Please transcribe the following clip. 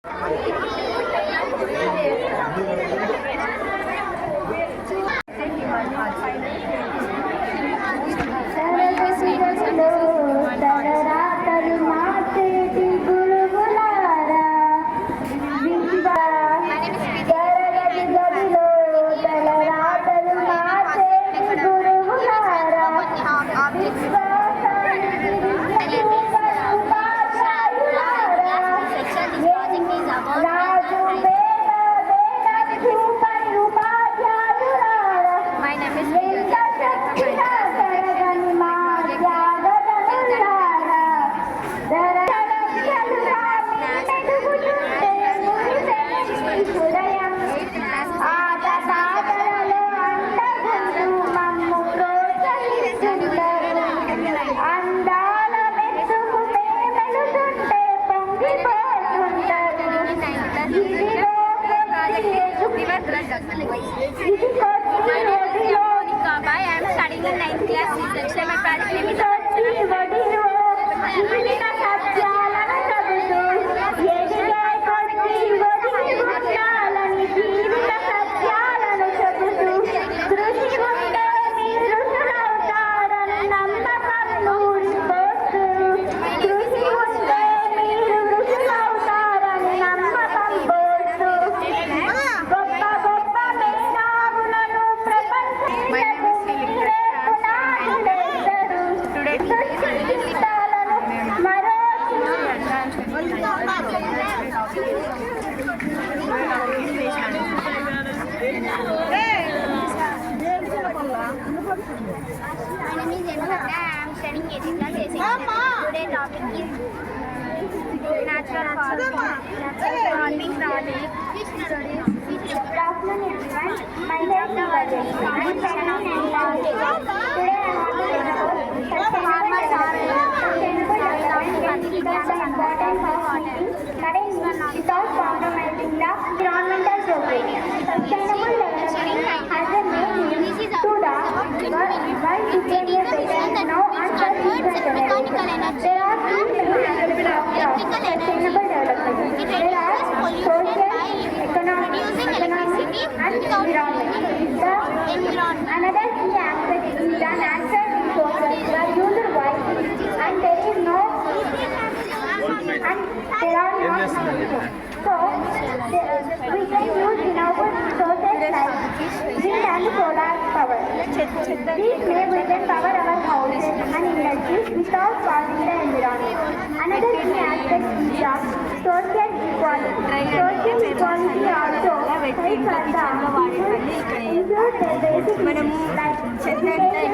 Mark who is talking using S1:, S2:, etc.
S1: I am studying in 9th class. My parents name is natural farming project.
S2: Good afternoon everyone. My name is Rajesh. I am studying in 9th class. Today I want to discuss important of meeting current without compromising the environmental progress. Sustainable development has a main aim to the world behavior patterns now and for future generations. There are three main aspects of sustainable development. There are social, economic, and environment. Another key aspect is the natural resources were used wisely and there are no so we can use renewable resources like wind and solar power. These may then power our houses and industries without causing the environment. Another key aspect is the social equality. Social equality also helps us to ensure their basic needs like education,